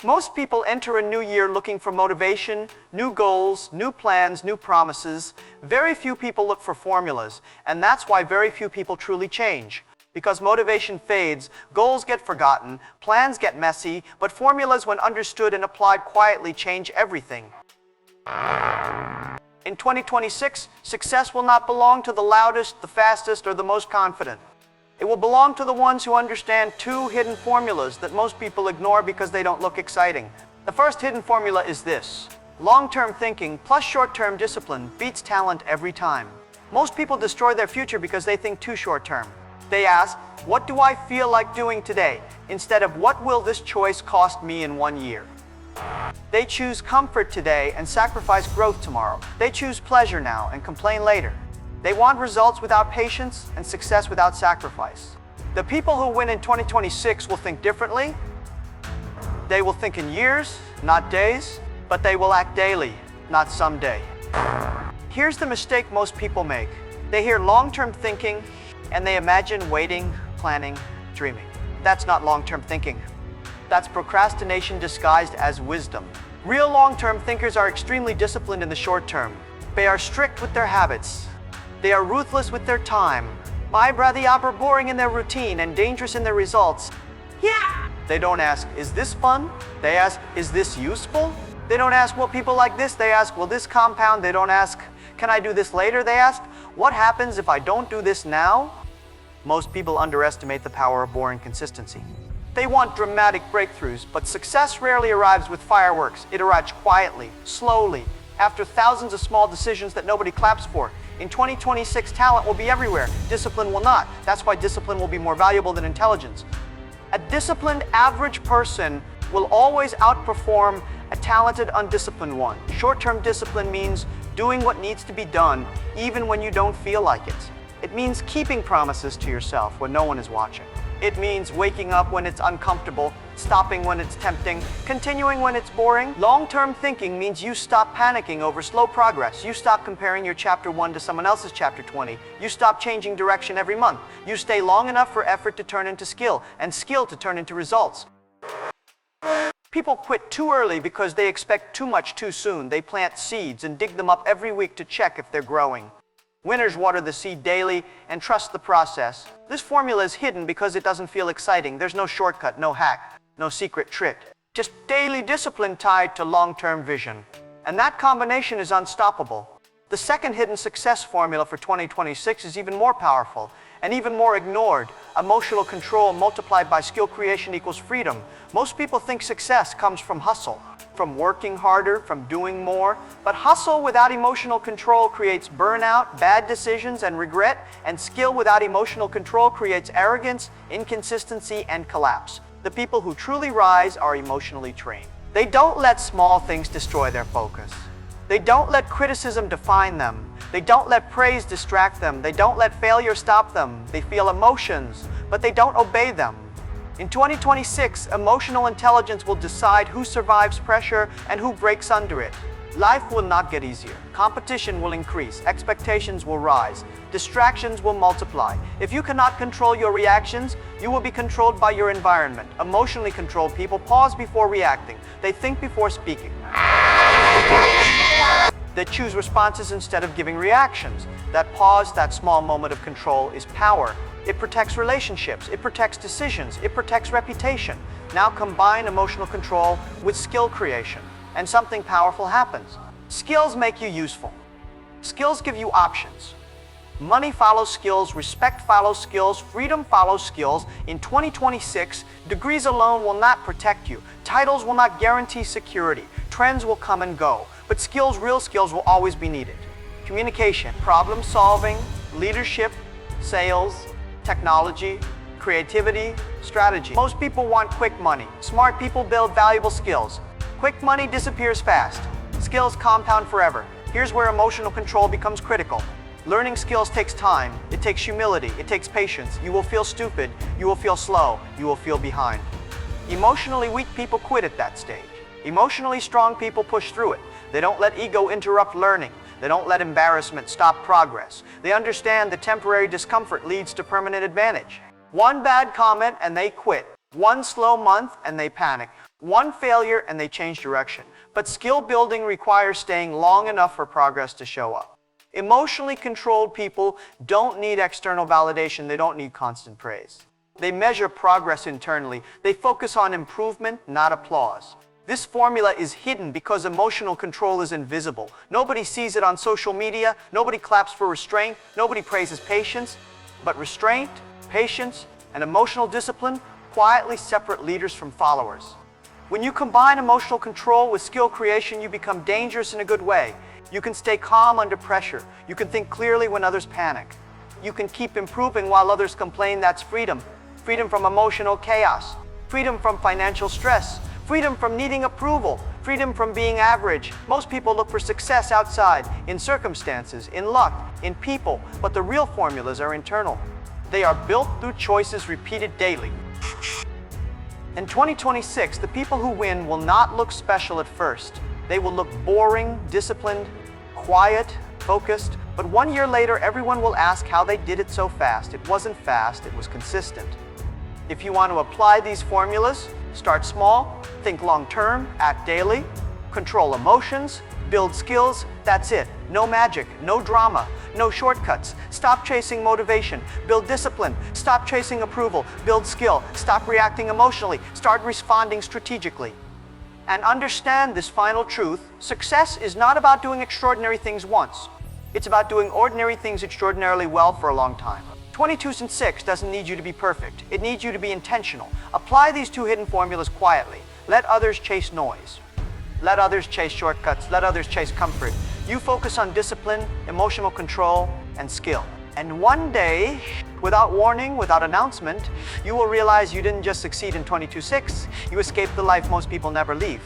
Most people enter a new year looking for motivation, new goals, new plans, new promises. Very few people look for formulas, and that's why very few people truly change. Because motivation fades, goals get forgotten, plans get messy, but formulas, when understood and applied quietly, change everything. In 2026, success will not belong to the loudest, the fastest, or the most confident. It will belong to the ones who understand two hidden formulas that most people ignore because they don't look exciting. The first hidden formula is this: long-term thinking plus short-term discipline beats talent every time. Most people destroy their future because they think too short-term. They ask, what do I feel like doing today? Instead of, what will this choice cost me in 1 year? They choose comfort today and sacrifice growth tomorrow. They choose pleasure now and complain later. They want results without patience and success without sacrifice. The people who win in 2026 will think differently. They will think in years, not days, but they will act daily, not someday. Here's the mistake most people make. They hear long-term thinking and they imagine waiting, planning, dreaming. That's not long-term thinking. That's procrastination disguised as wisdom. Real long-term thinkers are extremely disciplined in the short term. They are strict with their habits. They are ruthless with their time. They are boring in their routine and dangerous in their results. Yeah! They don't ask, is this fun? They ask, is this useful? They don't ask, will people like this? They ask, will this compound? They don't ask, can I do this later? They ask, what happens if I don't do this now? Most people underestimate the power of boring consistency. They want dramatic breakthroughs, but success rarely arrives with fireworks. It arrives quietly, slowly, after thousands of small decisions that nobody claps for. In 2026, talent will be everywhere. Discipline will not. That's why discipline will be more valuable than intelligence. A disciplined average person will always outperform a talented, undisciplined one. Short-term discipline means doing what needs to be done, even when you don't feel like it. It means keeping promises to yourself when no one is watching. It means waking up when it's uncomfortable, stopping when it's tempting, continuing when it's boring. Long-term thinking means you stop panicking over slow progress. You stop comparing your chapter 1 to someone else's chapter 20. You stop changing direction every month. You stay long enough for effort to turn into skill, and skill to turn into results. People quit too early because they expect too much too soon. They plant seeds and dig them up every week to check if they're growing. Winners water the seed daily and trust the process. This formula is hidden because it doesn't feel exciting. There's no shortcut, no hack, no secret trick. Just daily discipline tied to long-term vision. And that combination is unstoppable. The second hidden success formula for 2026 is even more powerful and even more ignored. Emotional control multiplied by skill creation equals freedom. Most people think success comes from hustle, from working harder, from doing more. But hustle without emotional control creates burnout, bad decisions, and regret. And skill without emotional control creates arrogance, inconsistency, and collapse. The people who truly rise are emotionally trained. They don't let small things destroy their focus. They don't let criticism define them. They don't let praise distract them. They don't let failure stop them. They feel emotions, but they don't obey them. In 2026, emotional intelligence will decide who survives pressure and who breaks under it. Life will not get easier. Competition will increase. Expectations will rise. Distractions will multiply. If you cannot control your reactions, you will be controlled by your environment. Emotionally controlled people pause before reacting. They think before speaking. They choose responses instead of giving reactions. That pause, that small moment of control, is power. It protects relationships, it protects decisions, it protects reputation. Now combine emotional control with skill creation, and something powerful happens. Skills make you useful. Skills give you options. Money follows skills, respect follows skills, freedom follows skills. In 2026, degrees alone will not protect you. Titles will not guarantee security. Trends will come and go, but skills, real skills, will always be needed. Communication, problem solving, leadership, sales, technology, creativity, strategy. Most people want quick money. Smart people build valuable skills. Quick money disappears fast. Skills compound forever. Here's where emotional control becomes critical. Learning skills takes time. It takes humility. It takes patience. You will feel stupid. You will feel slow. You will feel behind. Emotionally weak people quit at that stage. Emotionally strong people push through it. They don't let ego interrupt learning. They don't let embarrassment stop progress. They understand that temporary discomfort leads to permanent advantage. One bad comment and they quit. One slow month and they panic. One failure and they change direction. But skill building requires staying long enough for progress to show up. Emotionally controlled people don't need external validation. They don't need constant praise. They measure progress internally. They focus on improvement, not applause. This formula is hidden because emotional control is invisible. Nobody sees it on social media. Nobody claps for restraint. Nobody praises patience. But restraint, patience, and emotional discipline quietly separate leaders from followers. When you combine emotional control with skill creation, you become dangerous in a good way. You can stay calm under pressure. You can think clearly when others panic. You can keep improving while others complain. That's freedom. Freedom from emotional chaos. Freedom from financial stress. Freedom from needing approval. Freedom from being average. Most people look for success outside, in circumstances, in luck, in people, but the real formulas are internal. They are built through choices repeated daily. In 2026, the people who win will not look special at first. They will look boring, disciplined, quiet, focused, but 1 year later, everyone will ask how they did it so fast. It wasn't fast, it was consistent. If you want to apply these formulas, start small, think long-term, act daily, control emotions, build skills. That's it. No magic, no drama, no shortcuts. Stop chasing motivation, build discipline. Stop chasing approval, build skill. Stop reacting emotionally, start responding strategically. And understand this final truth: success is not about doing extraordinary things once. It's about doing ordinary things extraordinarily well for a long time. 22 and 6 doesn't need you to be perfect. It needs you to be intentional. Apply these two hidden formulas quietly. Let others chase noise. Let others chase shortcuts. Let others chase comfort. You focus on discipline, emotional control, and skill. And one day, without warning, without announcement, you will realize you didn't just succeed in 22-6, you escaped the life most people never leave.